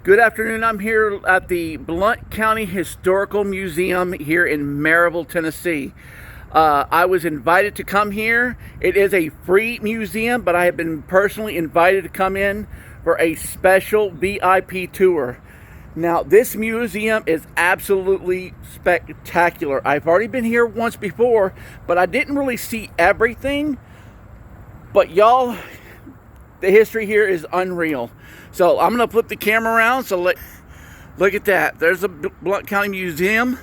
Good afternoon. I'm here at the Blount County Historical Museum here in Maryville, Tennessee. I was invited to come here. It is a free museum, but I have been personally invited to come in for a special VIP tour. Now, this museum is absolutely spectacular. I've already been here once before, but I didn't really see everything. But y'all, the history here is unreal. So I'm going to flip the camera around. So look at that. There's the Blount County Museum.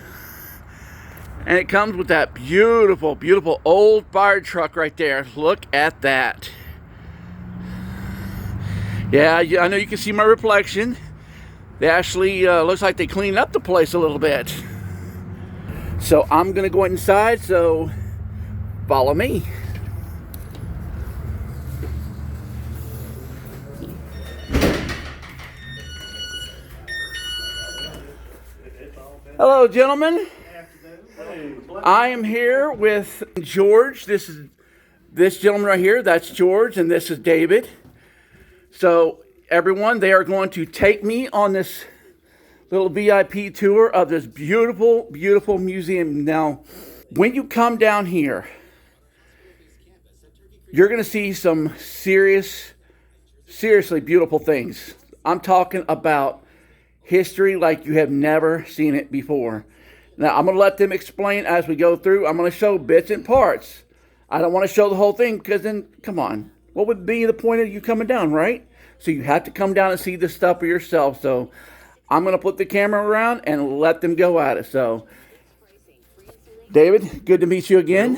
And it comes with that beautiful, beautiful old fire truck right there. Look at that. Yeah, I know you can see my reflection. They actually looks like they cleaned up the place a little bit. So I'm going to go inside. So follow me. Hello, gentlemen. I am here with George. This gentleman right here. That's George, and this is David. So, everyone, they are going to take me on this little VIP tour of this beautiful, beautiful museum. Now, when you come down here, you're going to see some seriously beautiful things. I'm talking about history like you have never seen it before. Now, I'm going to let them explain as we go through. I'm going to show bits and parts. I don't want to show the whole thing because then, come on, what would be the point of you coming down, right? So you have to come down and see this stuff for yourself. So I'm going to put the camera around and let them go at it. So, David, good to meet you again.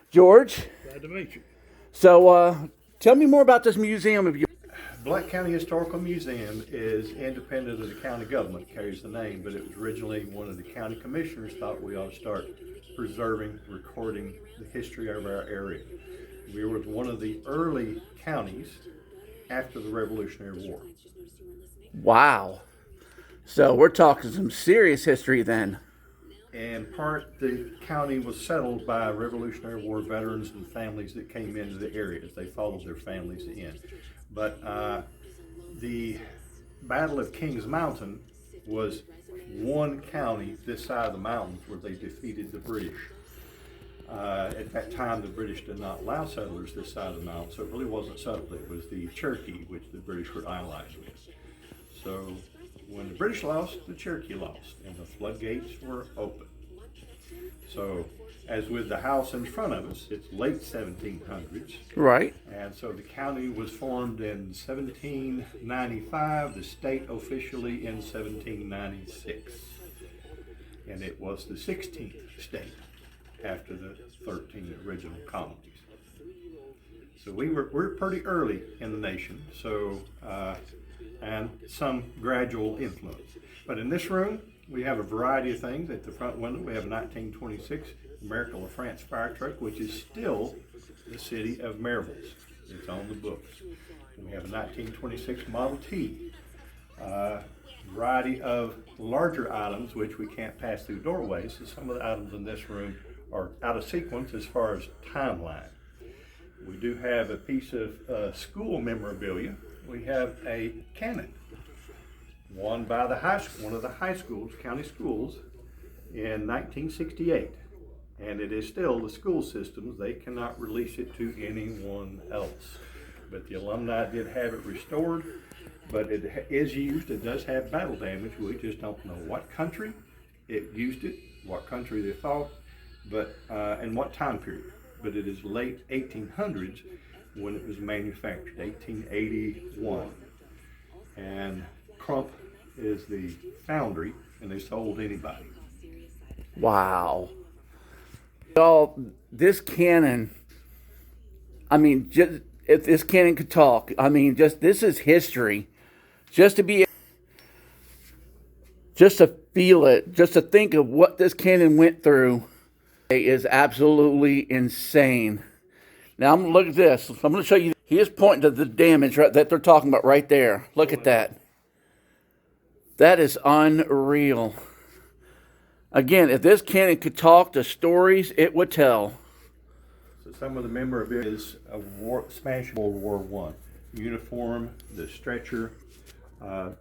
George. Glad to meet you. So tell me more about this museum of yours. Blount County Historical Museum is independent of the county government, carries the name, but it was originally one of the county commissioners thought we ought to start preserving, recording the history of our area. We were one of the early counties after the Revolutionary War. Wow. So we're talking some serious history then. In part, the county was settled by Revolutionary War veterans and families that came into the areas. They followed their families in. But the Battle of Kings Mountain was one county this side of the mountains where they defeated the British. At that time, the British did not allow settlers this side of the mountain, so it really wasn't settled. It was the Cherokee, which the British were allied with. So when the British lost, the Cherokee lost, and the floodgates were open. So, as with the house in front of us, it's late 1700s. Right. And so the county was formed in 1795, the state officially in 1796. And it was the 16th state after the 13 original colonies. So we're pretty early in the nation, so and some gradual influence. But in this room, we have a variety of things. At the front window, we have a 1926 American LaFrance fire truck, which is still the city of Maryville. It's on the books. We have a 1926 Model T. Variety of larger items, which we can't pass through doorways. So some of the items in this room are out of sequence as far as timeline. We do have a piece of school memorabilia. We have a cannon, won by the high school, one of the high schools, county schools, in 1968. And it is still the school systems. They cannot release it to anyone else. But the alumni did have it restored, but it is used. It does have battle damage. We just don't know what country it used it, what country they fought, but and what time period. But it is late 1800s when it was manufactured, 1881. And Crump is the foundry, and they sold anybody. Wow. Y'all, this cannon, I mean, just if this cannon could talk, I mean, just this is history. Just to feel it, just to think of what this cannon went through is absolutely insane. Now, I'm going to look at this. I'm going to show you. He is pointing to the damage that they're talking about right there. Look at that. That is unreal. Again, if this cannon could talk, the stories it would tell. So some of the memorabilia is of Spanish World War I. Uniform, the stretcher,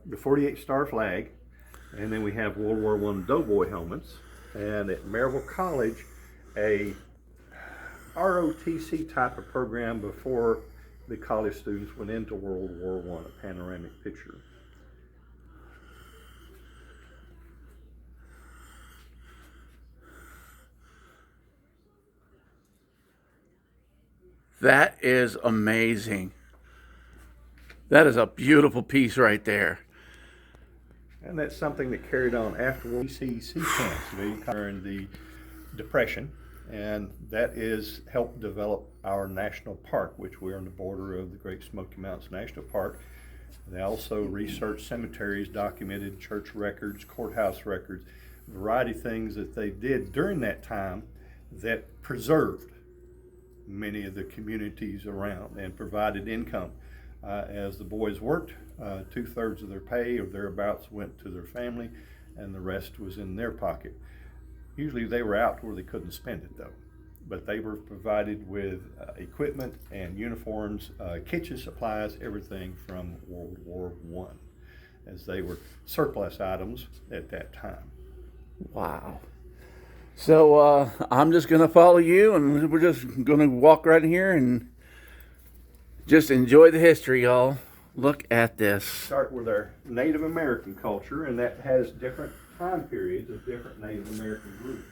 the 48 Star Flag, and then we have World War I Doughboy helmets, and at Maryville College, a ROTC type of program before the college students went into World War I, a panoramic picture. That is amazing. That is a beautiful piece right there. And that's something that carried on after CCC camps during the Depression, and that is helped develop our national park, which we're on the border of the Great Smoky Mountains National Park. They also researched cemeteries, documented church records, courthouse records, a variety of things that they did during that time that preserved many of the communities around and provided income. As the boys worked, 2/3 of their pay or thereabouts went to their family, and the rest was in their pocket. Usually they were out where they couldn't spend it though, but they were provided with equipment and uniforms, kitchen supplies, everything from World War I, as they were surplus items at that time. Wow. So I'm just going to follow you, and we're just going to walk right in here and just enjoy the history, y'all. Look at this. Start with our Native American culture, and that has different time periods of different Native American groups.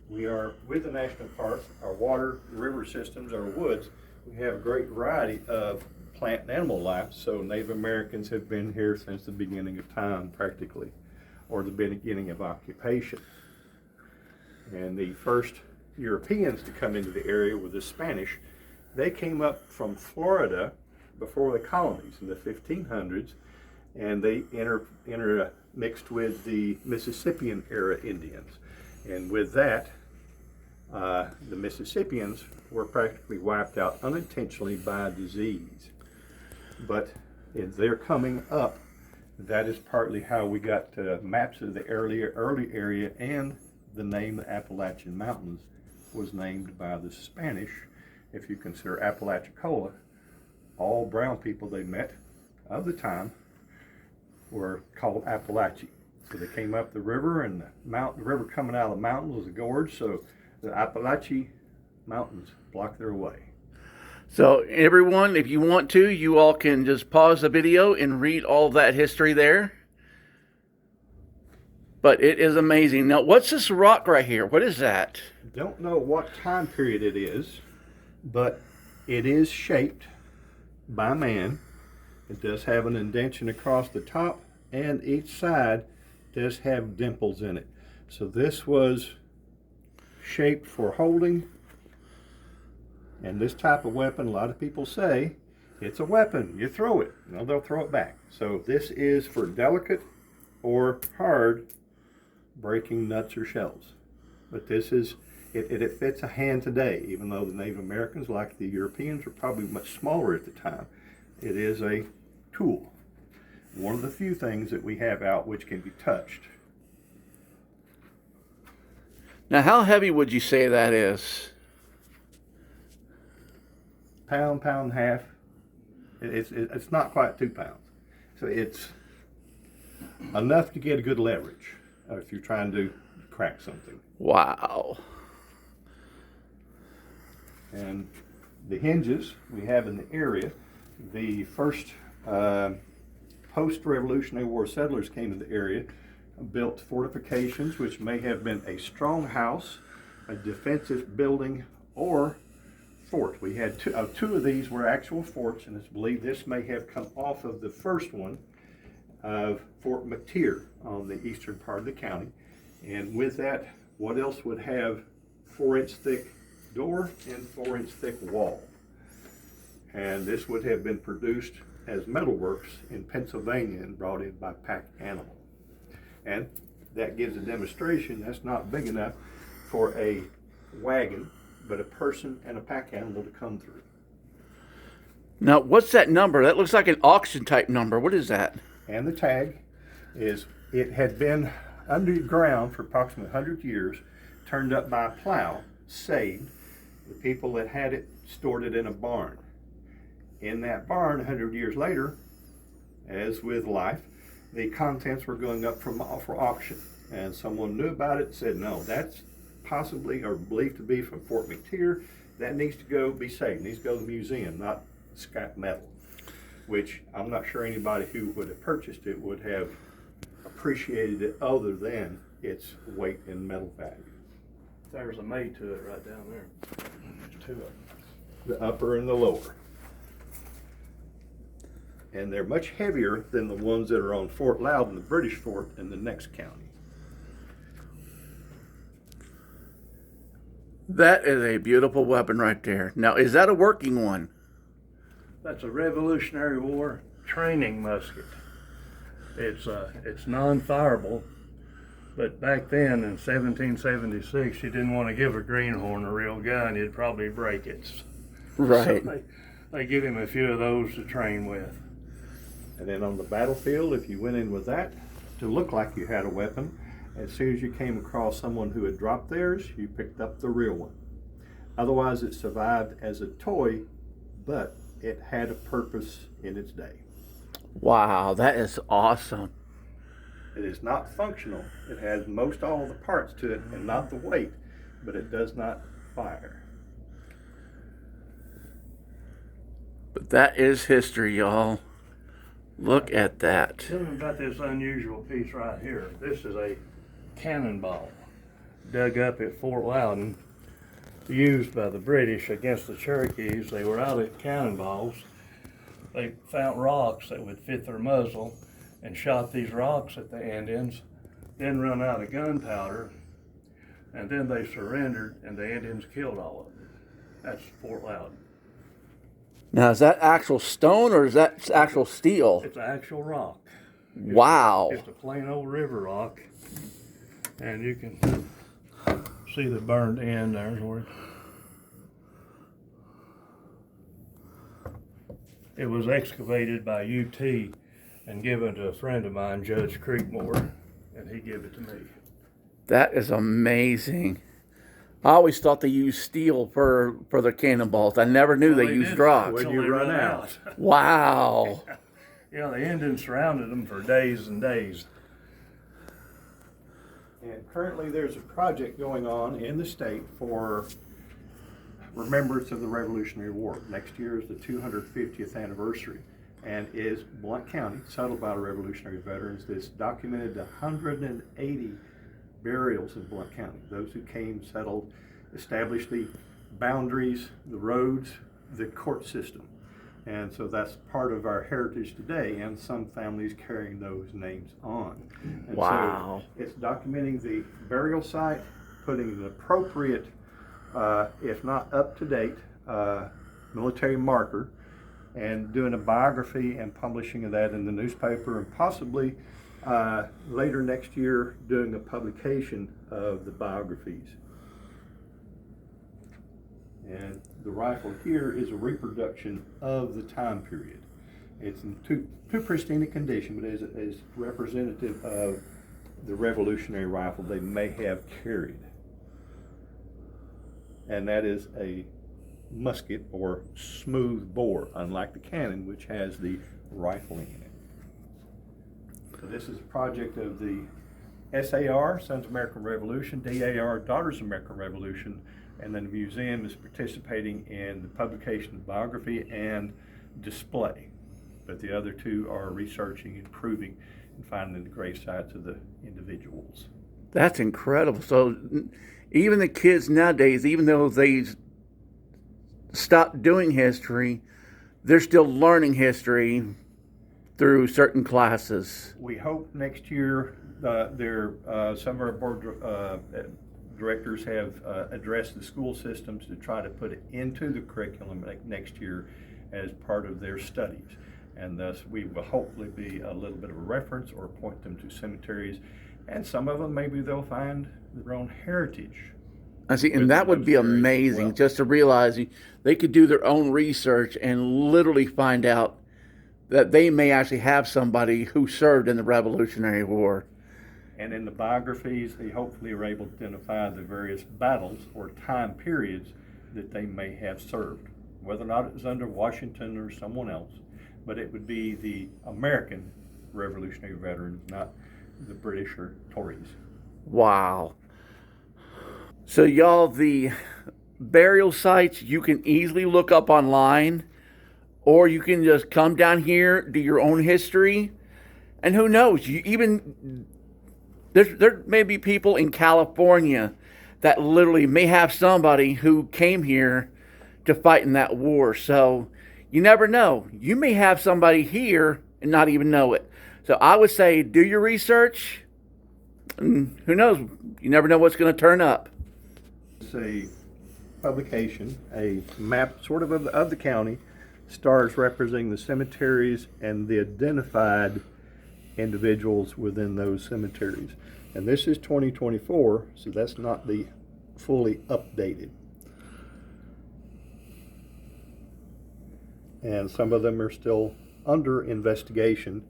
We are with the national park, our water, river systems, our woods. We have a great variety of plant and animal life, so Native Americans have been here since the beginning of time, practically, or the beginning of occupation. And the first Europeans to come into the area were the Spanish. They came up from Florida before the colonies in the 1500s, and they intermixed with the Mississippian era Indians. And with that, the Mississippians were practically wiped out unintentionally by disease. But as they're coming up, that is partly how we got maps of the early area, and the name the Appalachian Mountains was named by the Spanish. If you consider Apalachicola, all brown people they met of the time were called Appalachian. So they came up the river, and the river coming out of the mountains was a gorge, so the Appalachian Mountains blocked their way. So everyone, if you want to, you all can just pause the video and read all that history there. But it is amazing. Now, what's this rock right here? What is that? Don't know what time period it is, but it is shaped by man. It does have an indentation across the top, and each side does have dimples in it. So this was shaped for holding. And this type of weapon, a lot of people say, it's a weapon, you throw it. No, they'll throw it back. So this is for delicate or hard breaking nuts or shells. But this is, it fits a hand today, even though the Native Americans, like the Europeans, were probably much smaller at the time. It is a tool. One of the few things that we have out which can be touched. Now, how heavy would you say that is? Pound and a half. It's not quite 2 pounds. So it's enough to get a good leverage if you're trying to crack something. Wow. And the hinges we have in the area, the first post-Revolutionary War settlers came to the area, built fortifications, which may have been a strong house, a defensive building, or fort. We had two of these were actual forts, and it's believed this may have come off of the first one of Fort McTier on the eastern part of the county. And with that, what else would have 4-inch thick door and 4-inch thick wall? And this would have been produced as metalworks in Pennsylvania and brought in by pack animal. And that gives a demonstration that's not big enough for a wagon, but a person and a pack animal to come through. Now, what's that number? That looks like an auction type number. What is that? And the tag is, it had been underground for approximately 100 years, turned up by a plow, saved. The people that had it stored it in a barn. in that barn 100 years later, as with life, the contents were going up for auction. And someone knew about it and said, no, that's possibly or believed to be from Fort McTier. That needs to go be saved. It needs to go to the museum, not scrap metal. Which I'm not sure anybody who would have purchased it would have appreciated it other than its weight and metal value. There's a mate to it right down there. There's two of them. The upper and the lower. And they're much heavier than the ones that are on Fort Loudon, the British fort in the next county. That is a beautiful weapon right there. Now, is that a working one? That's a Revolutionary War training musket. It's non-fireable, but back then in 1776, you didn't want to give a greenhorn a real gun; you'd probably break it. Right. So they give him a few of those to train with. And then on the battlefield, if you went in with that to look like you had a weapon, as soon as you came across someone who had dropped theirs, you picked up the real one. Otherwise, it survived as a toy, but it had a purpose in its day. Wow, that is awesome. It is not functional. It has most all the parts to it and not the weight, but it does not fire. But that is history, y'all. Look at that. Tell me about this unusual piece right here. This is a cannonball dug up at Fort Loudon, used by the British against the Cherokees. They were out at cannonballs. They found rocks that would fit their muzzle and shot these rocks at the Indians, then run out of gunpowder, and then they surrendered and the Indians killed all of them. That's Fort Loudon. Now, is that actual stone or is that actual steel? It's an actual rock. Wow. It's a plain old river rock, and you can see the burned end there. It was excavated by UT and given to a friend of mine, Judge Creekmore, and he gave it to me. That is amazing. I always thought they used steel for the cannonballs. I never knew they used rocks. When you run out. Wow. Yeah, the Indians surrounded them for days and days. And currently there's a project going on in the state for remembrance of the Revolutionary War. Next year is the 250th anniversary, and is Blount County, settled by the Revolutionary veterans. This documented 180 burials in Blount County. Those who came, settled, established the boundaries, the roads, the court system. And so that's part of our heritage today, and some families carrying those names on. And wow. So it's documenting the burial site, putting an appropriate, if not up-to-date, military marker, and doing a biography and publishing of that in the newspaper, and possibly later next year doing a publication of the biographies. And the rifle here is a reproduction of the time period. It's in too pristine a condition, but is representative of the Revolutionary rifle they may have carried. And that is a musket or smooth bore, unlike the cannon, which has the rifling in it. So this is a project of the SAR, Sons of American Revolution, DAR, Daughters of American Revolution, and then the museum is participating in the publication of biography and display. But the other two are researching and proving and finding the grave sites of the individuals. That's incredible. So even the kids nowadays, even though they stopped doing history, they're still learning history through certain classes. We hope next year some of our board directors have addressed the school systems to try to put it into the curriculum next year as part of their studies. And thus we will hopefully be a little bit of a reference or point them to cemeteries. And some of them, maybe they'll find their own heritage. I see, and that would be amazing, just to realize they could do their own research and literally find out that they may actually have somebody who served in the Revolutionary War. And in the biographies, they hopefully are able to identify the various battles or time periods that they may have served. whether or not it was under Washington or someone else, but it would be the American Revolutionary veterans, not the British or Tories. Wow. So y'all, the burial sites you can easily look up online, or you can just come down here, do your own history, and who knows, you even there may be people in California that literally may have somebody who came here to fight in that war. So you never know. You may have somebody here and not even know it. So I would say do your research. And who knows? You never know what's going to turn up. It's a publication, a map sort of the county, stars representing the cemeteries and the identified individuals within those cemeteries. And this is 2024, so that's not the fully updated. And some of them are still under investigation.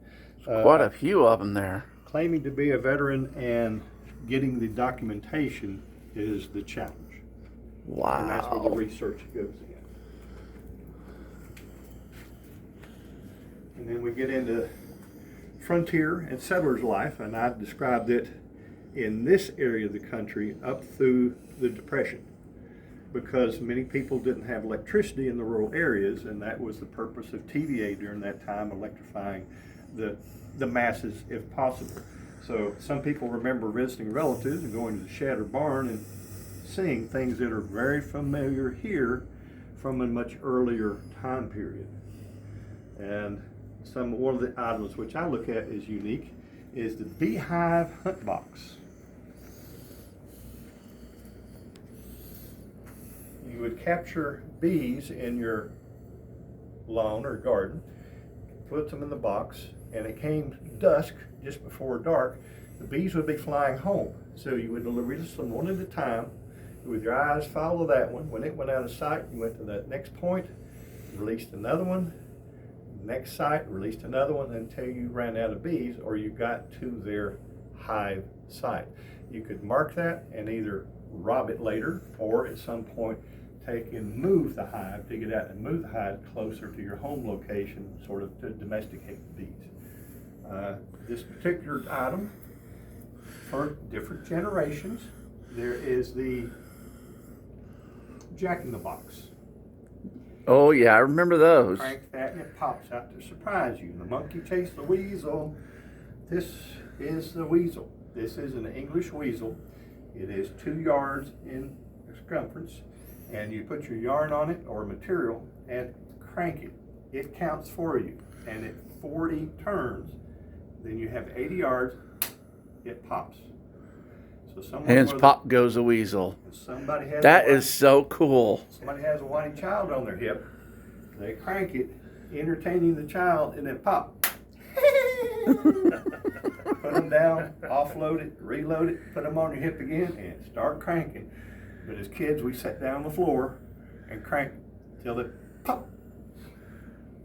Quite a few of them there. Claiming to be a veteran and getting the documentation is the challenge. Wow. And that's where the research goes in. And then we get into frontier and settler's life, and I described it in this area of the country up through the Depression, because many people didn't have electricity in the rural areas, and that was the purpose of TVA during that time, electrifying the masses if possible. So some people remember visiting relatives and going to the shed or barn and seeing things that are very familiar here from a much earlier time period. And one of the items which I look at as unique is the beehive hunt box. You would capture bees in your lawn or garden, put them in the box, and it came dusk, just before dark, the bees would be flying home. So you would release them one at a time, with your eyes follow that one. When it went out of sight, you went to that next point, released another one, next site, released another one until you ran out of bees or you got to their hive site. You could mark that and either rob it later or at some point take and move the hive, dig it out and move the hive closer to your home location, sort of to domesticate the bees. This particular item, for different generations, there is the Jack-in-the-Box. Oh yeah, I remember those. Crank that and it pops out to surprise you. The monkey chased the weasel. This is the weasel. This is an English weasel. It is 2 yards in circumference, and you put your yarn on it or material and crank it. It counts for you, and at 40 turns, then you have 80 yards, it pops. So Hence pop goes the weasel. Somebody has That is so cool. Somebody has a whiny child on their hip. They crank it, entertaining the child, and then pop. Put them down, offload it, reload it, put them on your hip again, and start cranking. But as kids, we sat down on the floor and cranked till it pop.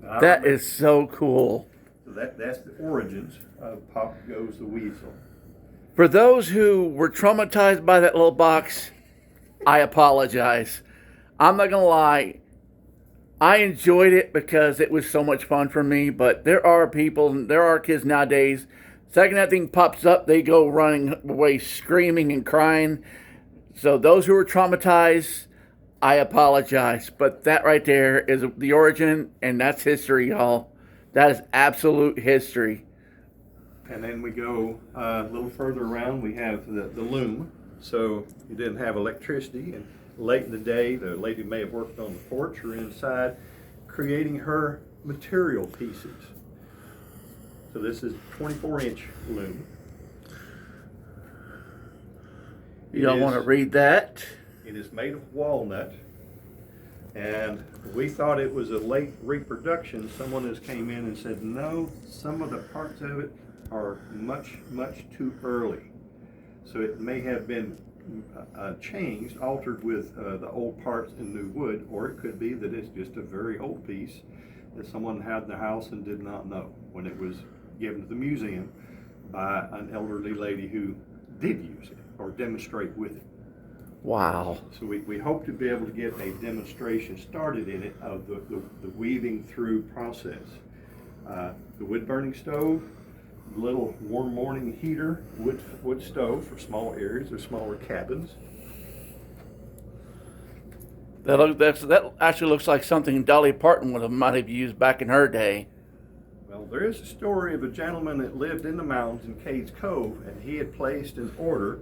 That is so cool. So that's the origins of Pop Goes the Weasel. For those who were traumatized by that little box, I apologize. I'm not going to lie. I enjoyed it because it was so much fun for me, but there are kids nowadays, second that thing pops up, they go running away screaming and crying. So those who are traumatized, I apologize. But that right there is the origin, and that's history, y'all. That is absolute history. And then we go a little further around, we have the loom. So you didn't have electricity, and late in the day, the lady may have worked on the porch or inside, creating her material pieces. So this is 24-inch loom. Y'all want to read that? It is made of walnut, and we thought it was a late reproduction. Someone has came in and said, no, some of the parts of it are much, much too early. So it may have been changed, altered with the old parts in new wood, or it could be that it's just a very old piece that someone had in their house and did not know when it was given to the museum by an elderly lady who did use it or demonstrate with it. Wow. So we hope to be able to get a demonstration started in it of the weaving through process. The wood burning stove, little warm morning heater, wood stove for small areas or smaller cabins. That actually looks like something Dolly Parton might have used back in her day. Well, there is a story of a gentleman that lived in the mountains in Cades Cove, and he had placed an order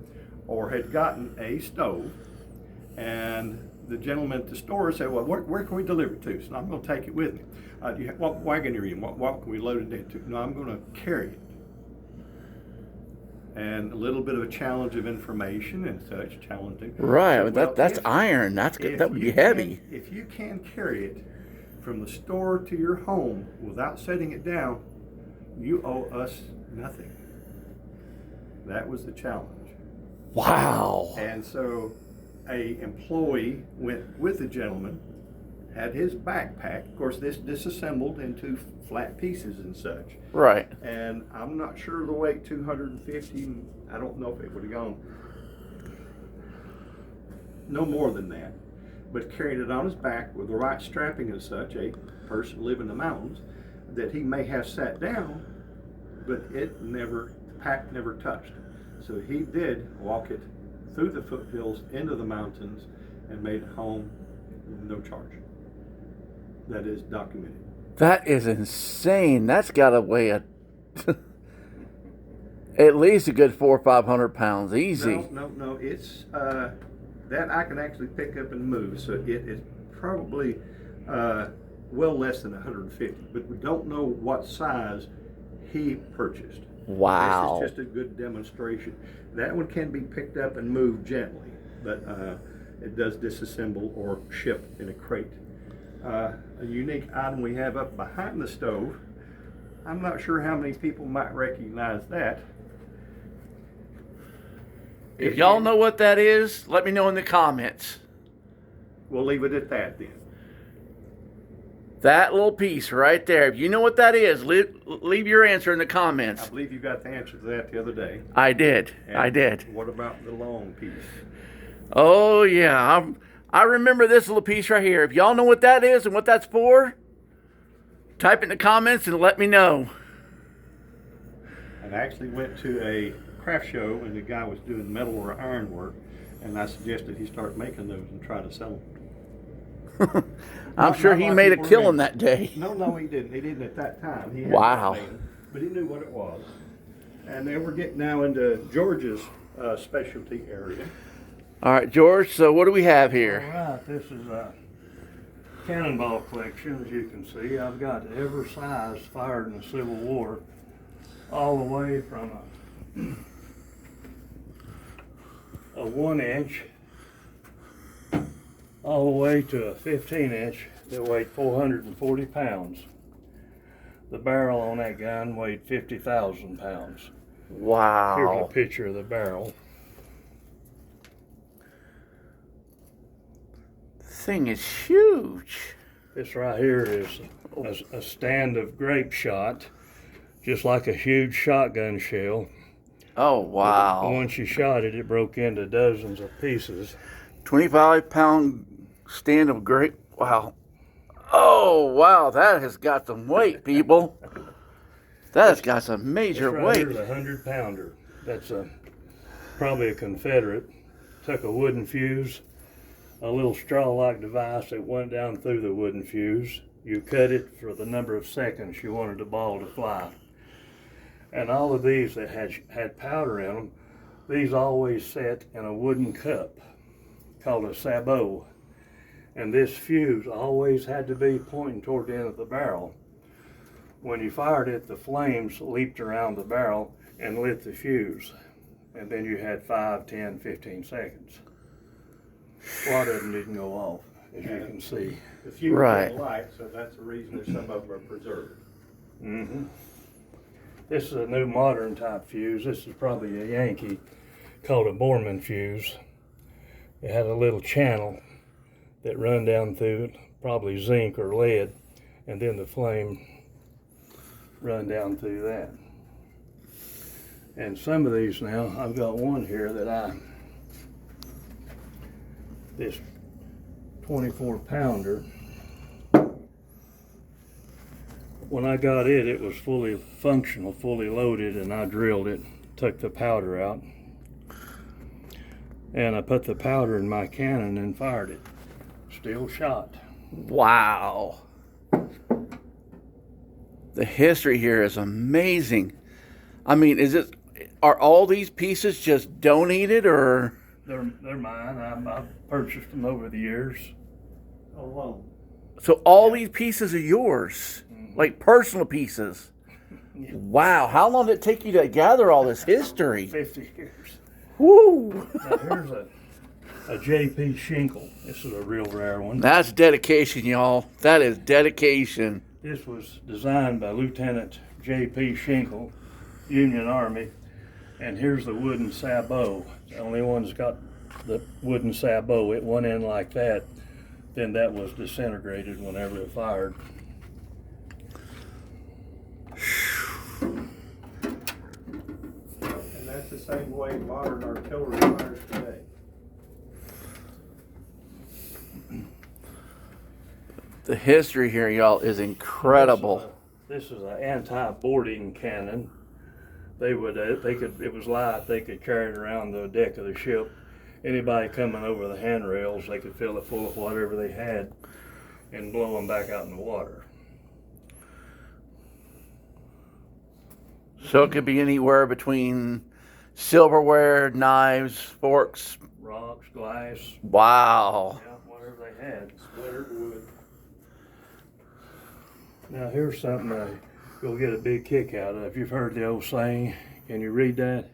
or had gotten a stove, and the gentleman at the store said, well, where can we deliver it to? So I'm going to take it with me. Do you have, what wagon are you in? What can we load it into? No, I'm going to carry it. And a little bit of a challenge of information and such, challenging. Right, So, well, that's if- iron. That's good. if That would be you heavy. if you can carry it from the store to your home without setting it down, you owe us nothing. That was the challenge. Wow. And so a employee went with the gentleman, had his backpack. Of course, this disassembled into flat pieces and such. Right. And I'm not sure the weight, 250, I don't know if it would have gone no more than that. But carrying it on his back with the right strapping and such, a person living in the mountains, that he may have sat down, but the pack never touched. So he did walk it through the foothills into the mountains and made it home with no charge. That is documented. That is insane. That's got to weigh at least a good 400 or 500 pounds, easy. No. It's that I can actually pick up and move. So it is probably well less than 150. But we don't know what size he purchased. Wow. This is just a good demonstration. That one can be picked up and moved gently, but it does disassemble or ship in a crate. A unique item we have up behind the stove. I'm not sure how many people might recognize that. If y'all know what that is, let me know in the comments. We'll leave it at that then. That little piece right there. If you know what that is, leave your answer in the I comments. believe you got the answer to that the other day. I did. And I did. What about the long piece? Oh, yeah. I remember this little piece right here. If y'all know what that is and what that's for, type it in the comments and let me know. I actually went to a craft show and the guy was doing metal or iron work, and I suggested he start making those and try to sell them. I'm Not- sure not he like made a people killing read. that day. No, he didn't. He didn't at that time. He had Wow. not made them, but he knew what it was. And then we're getting now into George's specialty area. All right, George, so what do we have All here? right, this is a cannonball collection, as you can see. I've got every size fired in the Civil War, all the way from a 1-inch all the way to a 15-inch that weighed 440 pounds. The barrel on that gun weighed 50,000 pounds. Here's a Wow. picture of the barrel. Thing is huge. This right here is a stand of grape shot, just like a huge shotgun shell. Oh, wow. Once you shot it, it broke into dozens of pieces. 25-pound stand of grape. Wow. Oh, wow. That has got some weight, people. That has got some major This right weight. here's a 100-pounder. That's probably a Confederate. Took a wooden fuse, a little straw-like device that went down through the wooden fuse. You cut it for the number of seconds you wanted the ball to fly. And all of these that had powder in them, these always sat in a wooden cup called a sabot. And this fuse always had to be pointing toward the end of the barrel. When you fired it, the flames leaped around the barrel and lit the fuse. And then you had 5, 10, 15 seconds. A lot of them didn't go off, as you can see. The fuse Right. is light, so that's the reason that some of them are preserved. Mm-hmm. This is a new modern type fuse. This is probably a Yankee called a Borman fuse. It had a little channel that run down through it, probably zinc or lead, and then the flame run down through that. And some of these now, I've got one here that I this 24-pounder. When I got it, it was fully functional, fully loaded, and I drilled it, took the powder out, and I put the powder in my cannon and fired it. Still shot. Wow. The history here is amazing. I mean, are all these pieces just donated, or? They're mine. I've purchased them over the years. Alone. So all these pieces are yours, like personal pieces. Yeah. Wow. How long did it take you to gather all this history? 50 years. Woo. Now here's a J.P. Shinkle. This is a real rare one. That's dedication, y'all. That is dedication. This was designed by Lieutenant J.P. Shinkle, Union Army. And here's the wooden sabot. The only one that's got the wooden sabot. It went in like that. Then that was disintegrated whenever it fired. And that's the same way modern artillery fires today. The history here, y'all, is incredible. This is an anti-boarding cannon. It was light. They could carry it around the deck of the ship. Anybody coming over the handrails, they could fill it full of whatever they had and blow them back out in the water. So it could be anywhere between silverware, knives, forks. Rocks, glass, Wow. yeah, whatever they had. Splintered wood. Now here's something you'll get a big kick out of. You've heard the old saying, can you read that?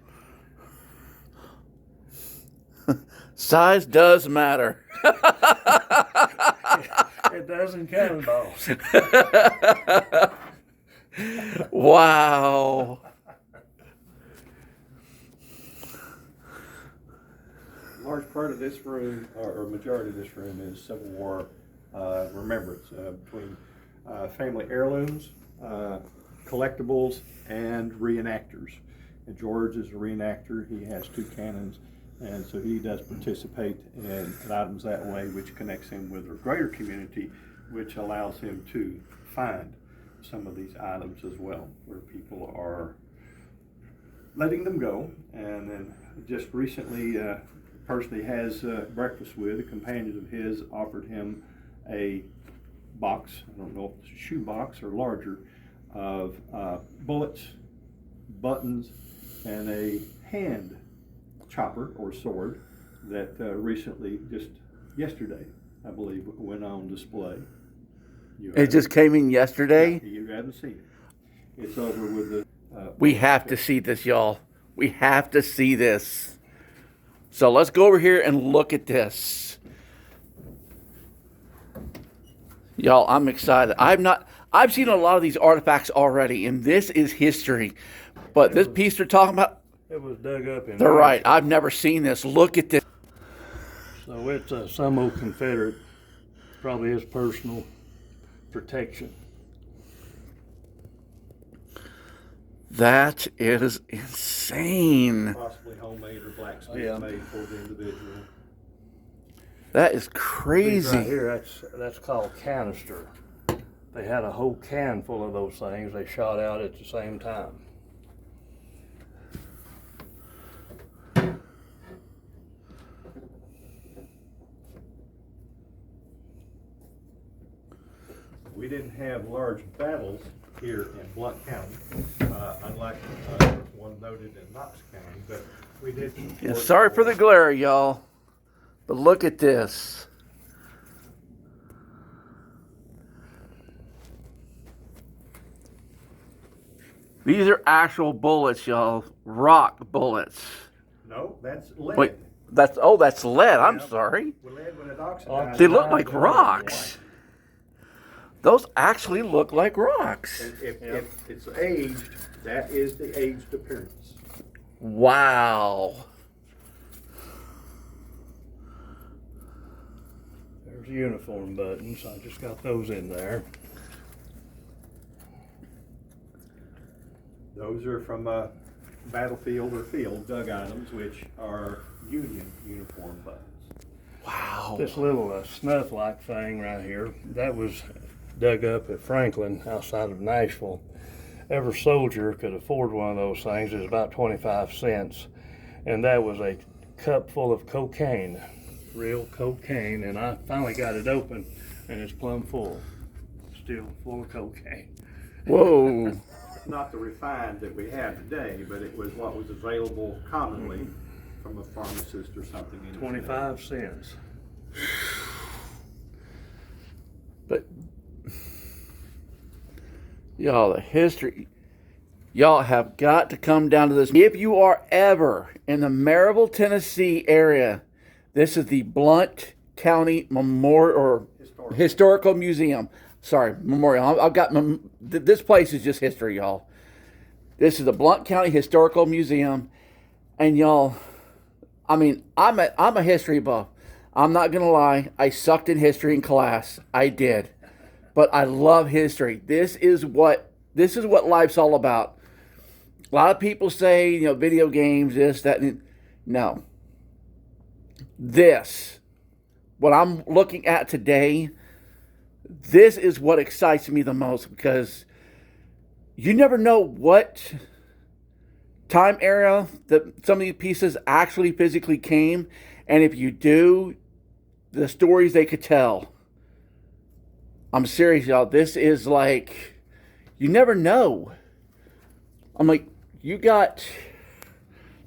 Size does matter. It does in cannonballs. Wow. A large part of this room, or majority of this room, is Civil War remembrance between family heirlooms, collectibles, and reenactors. And George is a reenactor. He has 2 cannons, and so he does participate in items that way, which connects him with a greater community, which allows him to find some of these items as well, where people are letting them go. And then just recently, a person he has breakfast with, a companion of his, offered him a box, I don't know if it's a shoe box or larger, of bullets, buttons, and a hand chopper or sword that recently, just yesterday, I believe, went on display. It just came in yesterday. You haven't seen it. It's over with the. We have to see this, y'all. We have to see this. So let's go over here and look at this. Y'all, I'm excited. I've seen a lot of these artifacts already, and this is history. But this piece they're talking about, It was dug up in. they're right. I've never seen this. Look at this. So it's some old Confederate, probably his personal protection. That is insane. Possibly homemade or blacksmith made for the individual. That is These crazy. right here, that's called canister. They had a whole can full of those things. They shot out at the same time. We didn't have large battles here in Blount County, unlike one noted in Knox County, but we did. Yeah, sorry for the glare, y'all. But look at this. These are actual bullets, y'all. Rock bullets. No, that's lead. Wait, that's lead. I'm sorry. With lead, when it oxidizes, They look like rocks. Those actually look like rocks. and if it's aged, that is the aged appearance. Wow. There's uniform buttons. I just got those in there. Those are from battlefield or field dug items, which are Union uniform buttons. Wow. This little snuff-like thing right here, that was dug up at Franklin outside of Nashville. Every soldier could afford one of those things. It was about 25 cents. And that was a cup full of cocaine, real cocaine. And I finally got it open and it's plumb full, still full of cocaine. Whoa. Not the refined that we have today, but it was what was available commonly from a pharmacist or something. 25 cents. But y'all, the history, y'all have got to come down to this. If you are ever in the Maryville, Tennessee area, this is the Blount County Memorial or Historical Museum. Sorry, Memorial. I've got this place is just history, y'all. This is the Blount County Historical Museum, and y'all, I mean, I'm a history buff. I'm not gonna lie. I sucked in history in class. I did, but I love history. This is what life's all about. A lot of people say, video games, this, that, and no. This, what I'm looking at today, this is what excites me the most, because you never know what time era that some of these pieces actually physically came, and if you do, the stories they could tell. I'm serious, y'all. This is like, you never know. I'm like, you got...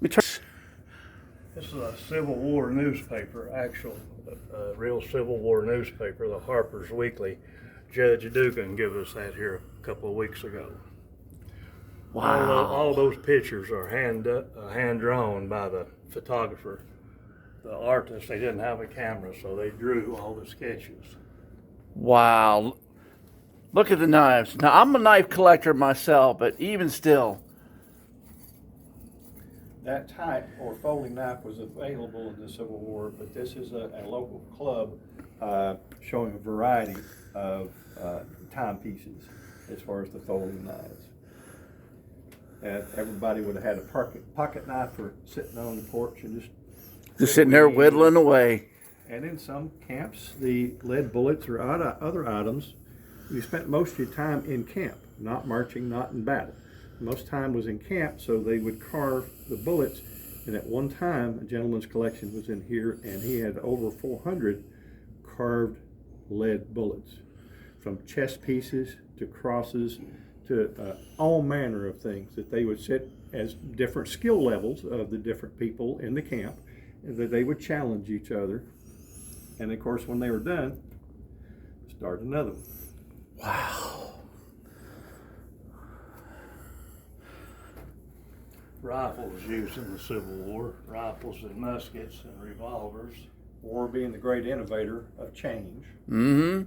This is a Civil War newspaper, actual, real Civil War newspaper, the Harper's Weekly. Judge Dugan gave us that here a couple of weeks ago. Wow. All those pictures are hand drawn by the photographer, the artist. They didn't have a camera, so they drew all the sketches. Wow. Look at the knives. Now, I'm a knife collector myself, but even still. That type or folding knife was available in the Civil War, but this is a local club showing a variety of timepieces as far as the folding knives. Everybody would have had a pocket knife for sitting on the porch and Just sitting there whittling away. And in some camps, the lead bullets or other items, you spent most of your time in camp, not marching, not in battle. Most time was in camp, so they would carve the bullets. And at one time, a gentleman's collection was in here, and he had over 400 carved lead bullets, from chess pieces to crosses to all manner of things that they would set as different skill levels of the different people in the camp, and that they would challenge each other. And of course, when they were done, start another one. Wow. Rifles used in the Civil War, rifles and muskets and revolvers. War being the great innovator of change. Mm-hmm.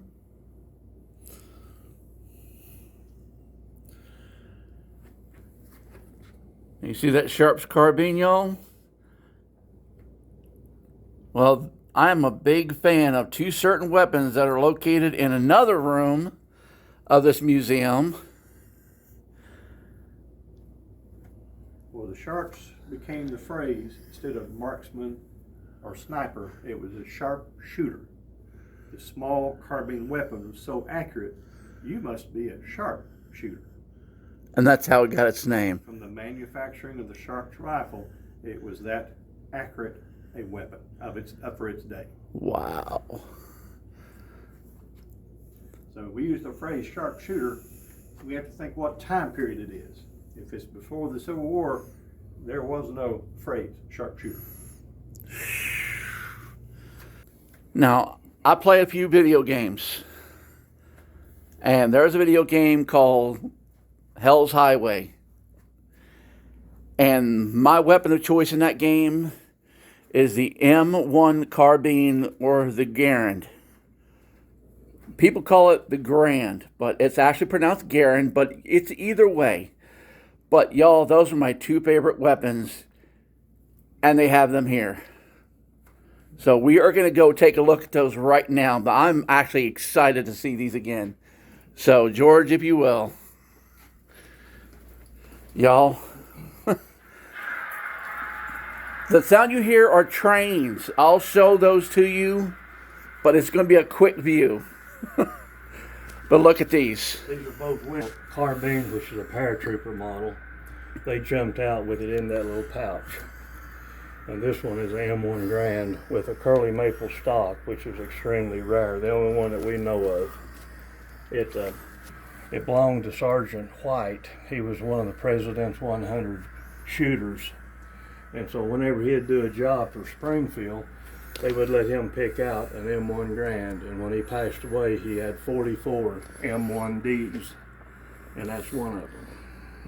You see that Sharp's carbine, y'all? Well, I'm a big fan of two certain weapons that are located in another room of this museum. Well, the Sharps became the phrase, instead of marksman or sniper, it was a sharp shooter. The small carbine weapon was so accurate, you must be a sharp shooter. And that's how it got its name. From the manufacturing of the Sharps rifle, it was that accurate a weapon for its day. Wow. So we use the phrase sharp shooter, we have to think what time period it is. If it's before the Civil War, there was no phrase sharpshooter. Now, I play a few video games. And there's a video game called Hell's Highway. And my weapon of choice in that game is the M1 carbine or the Garand. People call it the Grand, but it's actually pronounced Garand, but it's either way. But y'all, those are my two favorite weapons, and they have them here. So we are going to go take a look at those right now, but I'm actually excited to see these again. So George, if you will. Y'all. The sound you hear are trains. I'll show those to you, but it's going to be a quick view. But look at these. These are both Will carbines, which is a paratrooper model. They jumped out with it in that little pouch. And this one is M1 Grand with a curly maple stock, which is extremely rare. The only one that we know of. It belonged to Sergeant White. He was one of the President's 100 shooters. And so whenever he'd do a job for Springfield, they would let him pick out an M1 Grand. And when he passed away, he had 44 M1Ds. And that's one of them.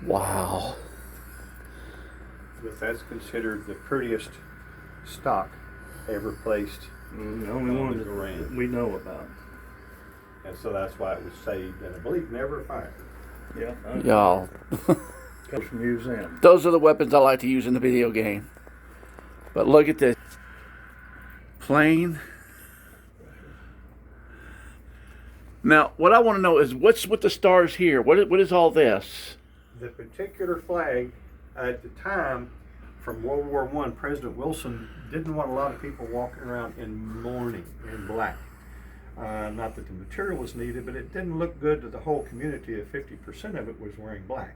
Wow. But that's considered the prettiest stock ever placed. The only one the Garand. that we know about. And so that's why it was saved and I believe never fired. Yeah. Y'all. Coast Museum. Those are the weapons I like to use in the video game. But look at this. Plane. Now, what I want to know is what's with the stars here? What is all this? The particular flag at the time from World War I, President Wilson didn't want a lot of people walking around in mourning in black. Not that the material was needed, but it didn't look good to the whole community if 50% of it was wearing black.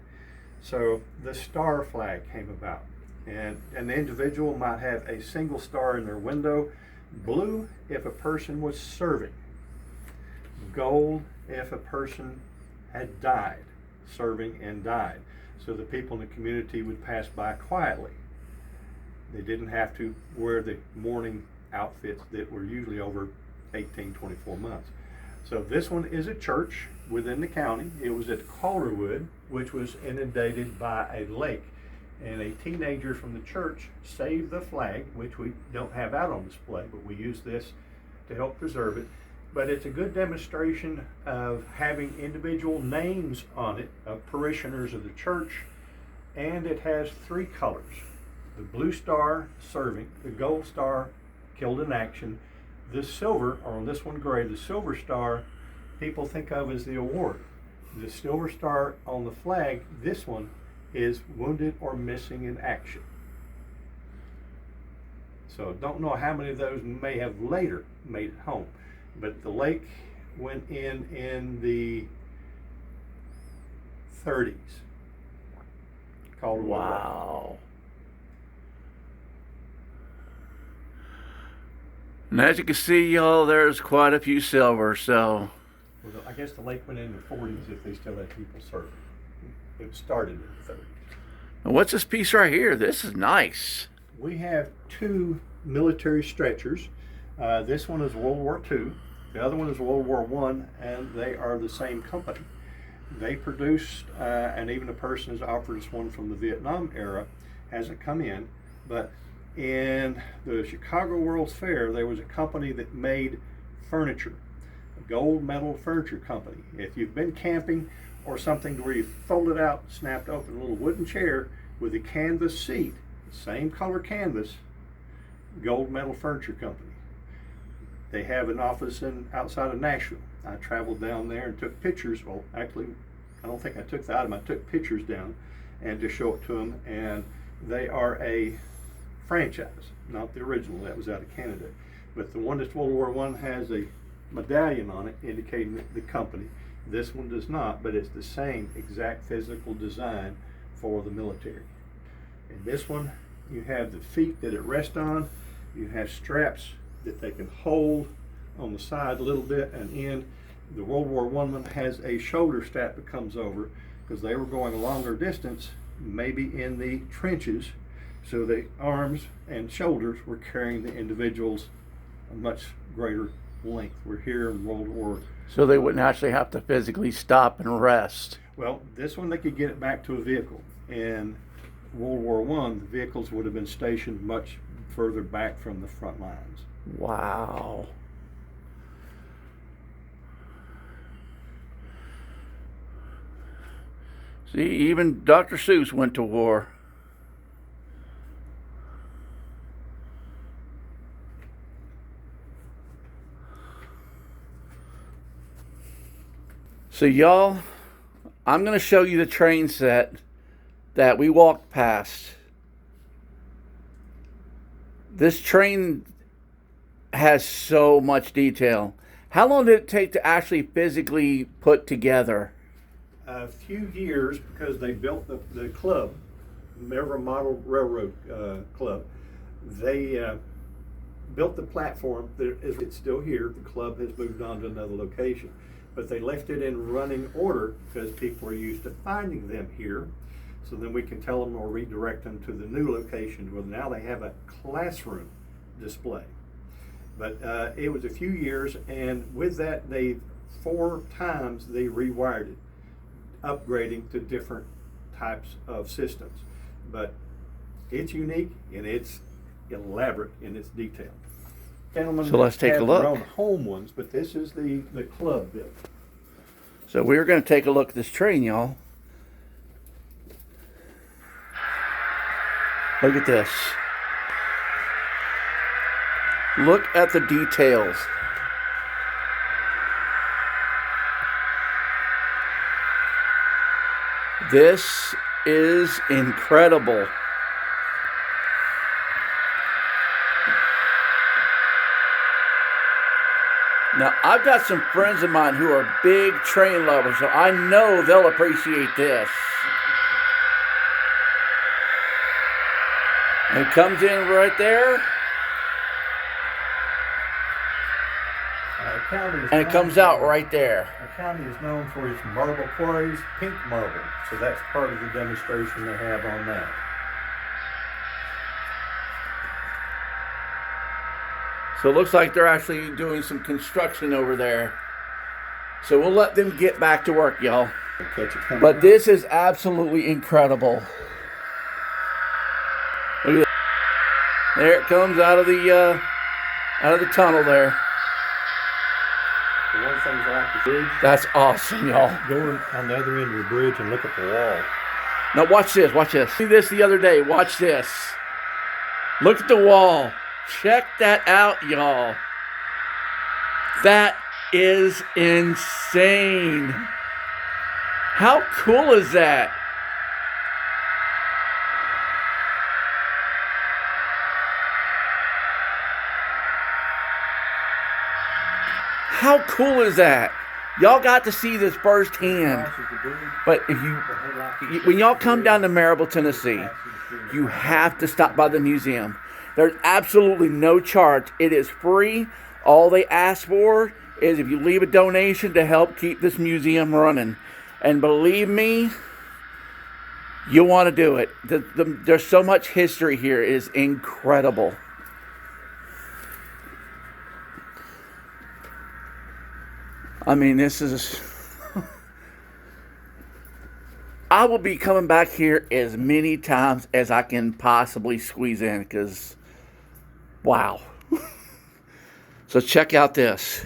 So the star flag came about. And an individual might have a single star in their window, blue if a person was serving, gold if a person had died, serving and died. So the people in the community would pass by quietly. They didn't have to wear the mourning outfits that were usually over 18, 24 months. So this one is a church within the county. It was at Calderwood, which was inundated by a lake. And a teenager from the church saved the flag, which we don't have out on display, but we use this to help preserve it. But it's a good demonstration of having individual names on it of parishioners of the church. And it has three colors. The blue star, serving, the gold star, killed in action. The silver, or on this one gray, the silver star, people think of as the award. The silver star on the flag, this one, is wounded or missing in action. So don't know how many of those may have later made it home. But the lake went in the 30s. Called Wow. And as you can see, y'all, there's quite a few silver, so. Well, I guess the lake went in the 40s if they still had people serving. It started in the 30s. And what's this piece right here? This is nice. We have two military stretchers. This one is World War II. The other one is World War I, and they are the same company. They produced, and even a person has offered us one from the Vietnam era, hasn't come in, but in the Chicago World's Fair, there was a company that made furniture, a gold medal furniture company. If you've been camping or something where you fold it out, snapped open a little wooden chair with a canvas seat, same color canvas, gold medal furniture company. They have an office outside of Nashville. I traveled down there and took pictures. Well, actually, I don't think I took the item. I took pictures down and to show it to them. And they are a franchise, not the original. That was out of Canada. But the one that's World War I has a medallion on it indicating the company. This one does not, but it's the same exact physical design for the military. In this one, you have the feet that it rests on. You have straps that they can hold on the side a little bit and in. The World War I one has a shoulder strap that comes over because they were going a longer distance, maybe in the trenches, so the arms and shoulders were carrying the individuals a much greater length. We're here in World War. So they wouldn't actually have to physically stop and rest. Well, this one they could get it back to a vehicle. In World War I, the vehicles would have been stationed much further back from the front lines. Wow. See, even Dr. Seuss went to war. So y'all, I'm going to show you the train set that we walked past. This train has so much detail. How long did it take to actually physically put together? A few years, because they built the club, Maryville Model Railroad Club. They built the platform. It's still here. The club has moved on to another location. But they left it in running order because people are used to finding them here. So then we can tell them or redirect them to the new location. Well, now they have a classroom display. But it was a few years, and with that, 4 times they rewired it, upgrading to different types of systems. But it's unique and it's elaborate in its detail. Gentlemen, So let's take a have look. their own home ones, but this is the club build. So we're going to take a look at this train, y'all. Look at this. Look at the details. This is incredible. Now, I've got some friends of mine who are big train lovers, so I know they'll appreciate this. It comes in right there, and it comes out right there. The county is known for its marble quarries, pink marble. So that's part of the demonstration they have on that. So it looks like they're actually doing some construction over there. So we'll let them get back to work, y'all. Catch it coming But out. this is absolutely incredible. Look at that. There it comes out of the tunnel there. The one thing I like the bridge, That's awesome, y'all. go on the other end of the bridge and look at the wall. Now watch this, watch this. See this the other day, watch this. Look at the wall. Check that out, y'all. That is insane. How cool is that? How cool is that? Y'all got to see this firsthand. But if when y'all come down to Maryville, Tennessee, you have to stop by the museum. There's absolutely no charge. It is free. All they ask for is if you leave a donation to help keep this museum running. And believe me, you want to do it. There's so much history here. It is incredible. I mean, this is... I will be coming back here as many times as I can possibly squeeze in, because, wow. So check out this.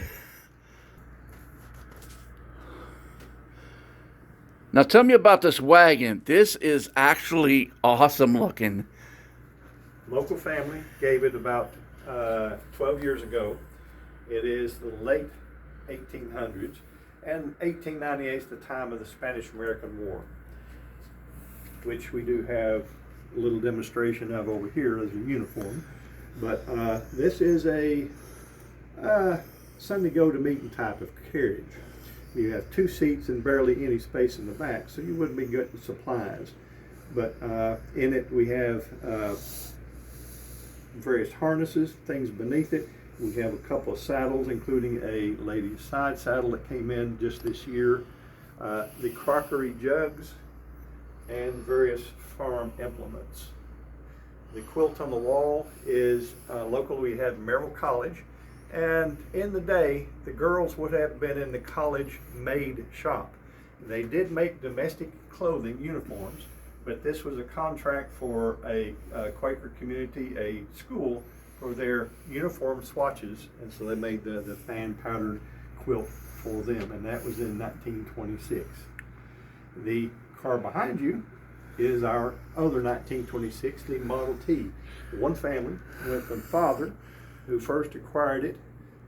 Now tell me about this wagon. This is actually awesome looking. Local family gave it about 12 years ago. It is the late 1800s, and 1898 is the time of the Spanish-American War, which we do have a little demonstration of over here as a uniform. But this is a Sunday go-to-meeting type of carriage. You have 2 seats and barely any space in the back, so you wouldn't be getting supplies. But in it we have various harnesses, things beneath it. We have a couple of saddles, including a lady's side saddle that came in just this year, the crockery jugs, and various farm implements. The quilt on the wall is local. We have Maryville College, and in the day, the girls would have been in the college maid shop. They did make domestic clothing uniforms, but this was a contract for a Quaker community, a school, for their uniform swatches, and so they made the fan pattern quilt for them, and that was in 1926. The car behind you is our other 1926, the Model T. One family with a father who first acquired it.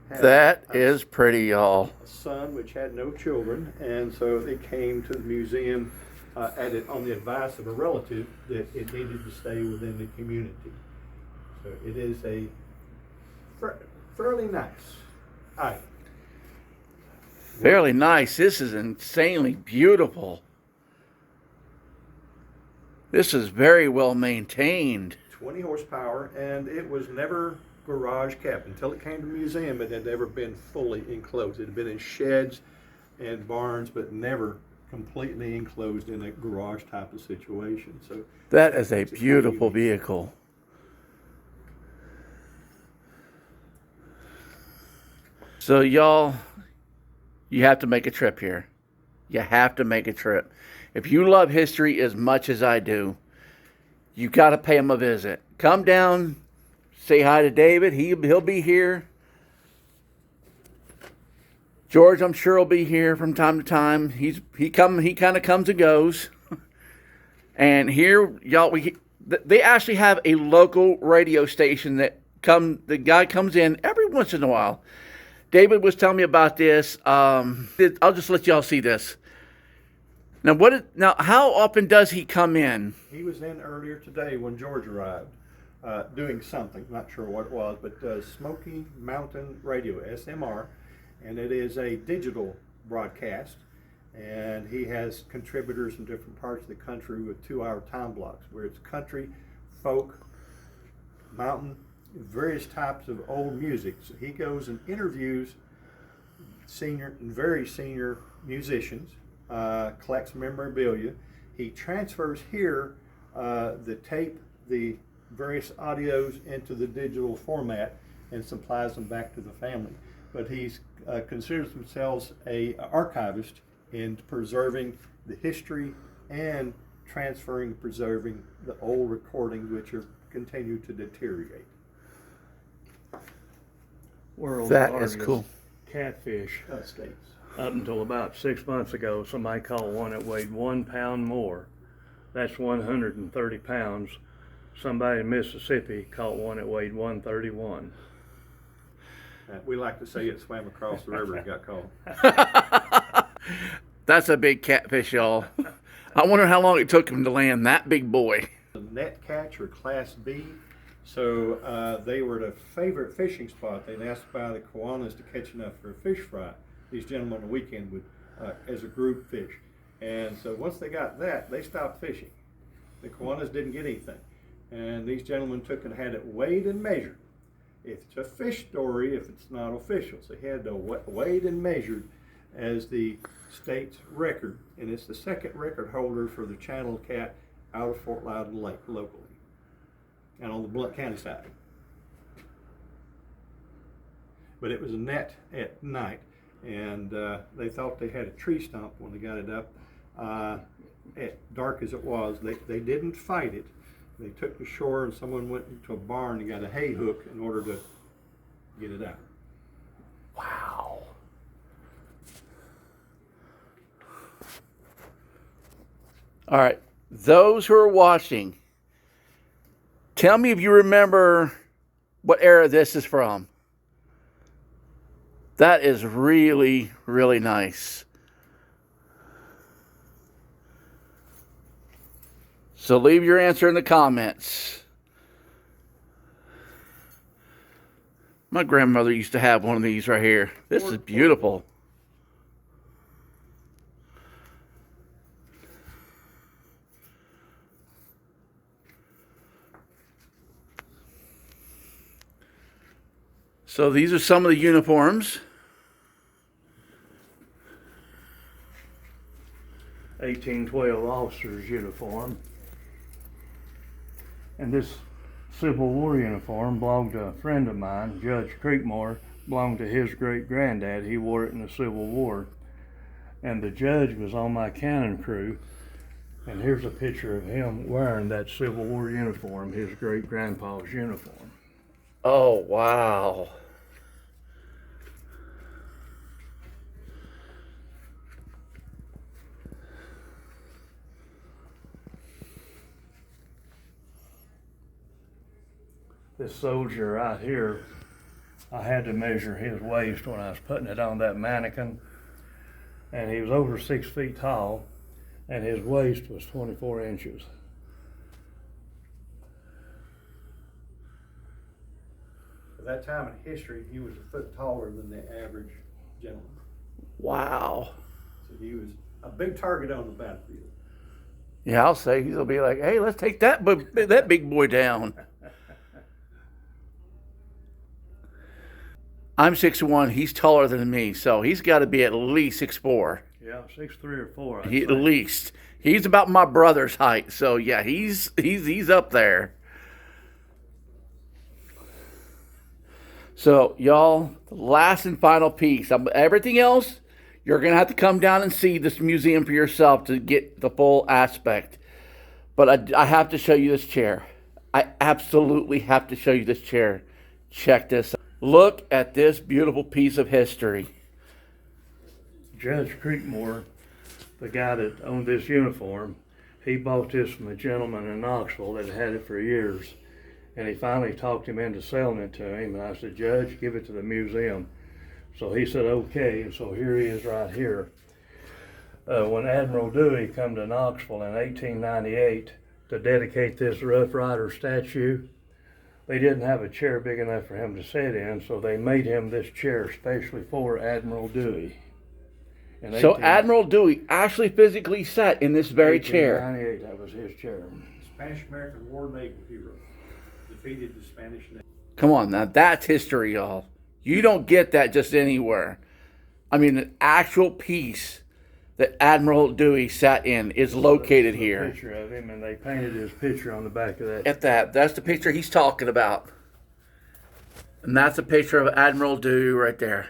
That is pretty, y'all. A son which had no children, and so it came to the museum on the advice of a relative that it needed to stay within the community. So it is a fairly nice item. Fairly nice. This is insanely beautiful. This is very well maintained. 20 horsepower, and it was never garage kept. Until it came to the museum, it had never been fully enclosed. It had been in sheds and barns, but never completely enclosed in a garage type of situation. So That is a it's beautiful unique. vehicle. So y'all, you have to make a trip here. You have to make a trip. If you love history as much as I do, you got to pay him a visit. Come down, say hi to David. He'll be here. George, I'm sure, will be here from time to time. He kind of comes and goes. And here, y'all, they actually have a local radio station the guy comes in every once in a while. David was telling me about this. I'll just let y'all see this. Now, how often does he come in? He was in earlier today when George arrived, doing something, not sure what it was, but Smoky Mountain Radio, SMR, and it is a digital broadcast, and he has contributors in different parts of the country with 2-hour time blocks, where it's country, folk, mountain, various types of old music. So he goes and interviews senior and very senior musicians, collects memorabilia. He transfers here the tape, the various audios into the digital format and supplies them back to the family. But he considers himself a archivist in preserving the history and preserving the old recordings, which are continue to deteriorate. World's That is largest cool. catfish. States. Up until about 6 months ago, somebody caught one that weighed 1 pound more. That's 130 pounds. Somebody in Mississippi caught one that weighed 131. We like to say it swam across the river and got caught. That's a big catfish, y'all. I wonder how long it took him to land that big boy. The net catch or Class B, so they were the favorite fishing spot. They'd asked by the Kiwanis to catch enough for a fish fry. These gentlemen on the weekend would, as a group, fish. And so once they got that, they stopped fishing. The Kiwanis didn't get anything. And these gentlemen took and had it weighed and measured. It's a fish story if it's not official. So he had to weighed and measured as the state's record. And it's the second record holder for the channel cat out of Fort Loudon Lake locally and on the Blount County side. But it was a net at night, and they thought they had a tree stump when they got it up. Dark as it was, they didn't fight it. They took the shore, and someone went into a barn and got a hay hook in order to get it out. Wow. All right. Those who are watching, tell me if you remember what era this is from. That is really, really nice. So leave your answer in the comments. My grandmother used to have one of these right here. This is beautiful. So these are some of the uniforms. 1812 officer's uniform. And this Civil War uniform belonged to a friend of mine, Judge Creekmore, belonged to his great-granddad. He wore it in the Civil War. And the judge was on my cannon crew. And here's a picture of him wearing that Civil War uniform, his great-grandpa's uniform. Oh, wow. This soldier right here, I had to measure his waist when I was putting it on that mannequin. And he was over 6 feet tall, and his waist was 24 inches. that time in history, he was a foot taller than the average gentleman. Wow. So he was a big target on the battlefield. Yeah, I'll say he'll be like, hey, let's take that big boy down. I'm 6'1", he's taller than me, so he's got to be at least 6'4". Yeah, 6'3" or 4. At least. He's about my brother's height, so yeah, he's up there. So, y'all, the last and final piece. Everything else, you're going to have to come down and see this museum for yourself to get the full aspect. But I have to show you this chair. I absolutely have to show you this chair. Check this out. Look at this beautiful piece of history. Judge Creekmore, the guy that owned this uniform, he bought this from a gentleman in Knoxville that had it for years. And he finally talked him into selling it to him. And I said, Judge, give it to the museum. So he said, okay. And so here he is right here. When Admiral Dewey come to Knoxville in 1898 to dedicate this Rough Rider statue, they didn't have a chair big enough for him to sit in, so they made him this chair specially for Admiral Dewey. So Admiral Dewey actually physically sat in this very chair. 1898, that was his chair. Spanish-American War naval hero. Defeated the Spanish Navy. Come on, now that's history, y'all. You don't get that just anywhere. I mean, an actual piece that Admiral Dewey sat in is located here. A picture of him, and they painted his picture on the back of that. At that, that's the picture he's talking about. And that's a picture of Admiral Dewey right there.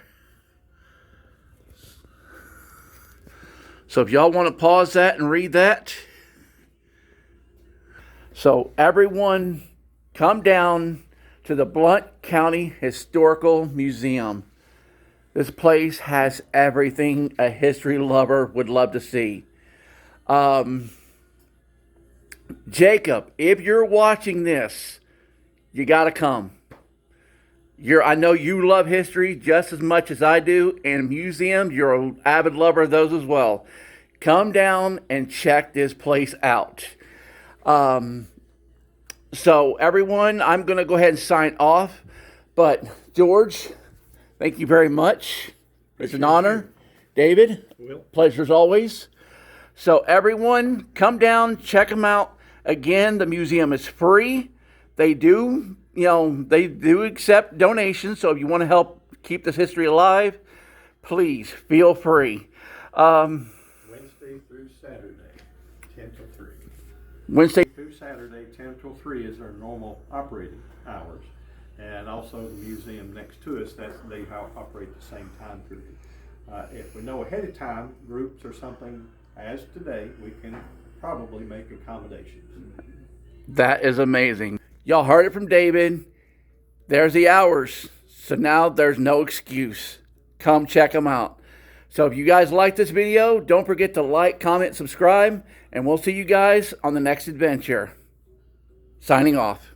So if y'all want to pause that and read that. So everyone come down to the Blount County Historical Museum. This place has everything a history lover would love to see. Jacob, if you're watching this, you got to come. I know you love history just as much as I do, and museums, you're an avid lover of those as well. Come down and check this place out. So everyone, I'm going to go ahead and sign off. But George, thank you very much. It's an honor. David, pleasure as always. So everyone, come down, check them out. Again, the museum is free. They do accept donations. So if you want to help keep this history alive, please feel free. Wednesday through Saturday, 10 till 3. Wednesday Through Saturday, 10 till 3 is our normal operating hours. And also the museum next to us, they operate the same time period. If we know ahead of time, groups or something, as today, we can probably make accommodations. That is amazing. Y'all heard it from David. There's the hours. So now there's no excuse. Come check them out. So if you guys like this video, don't forget to like, comment, subscribe, and we'll see you guys on the next adventure. Signing off.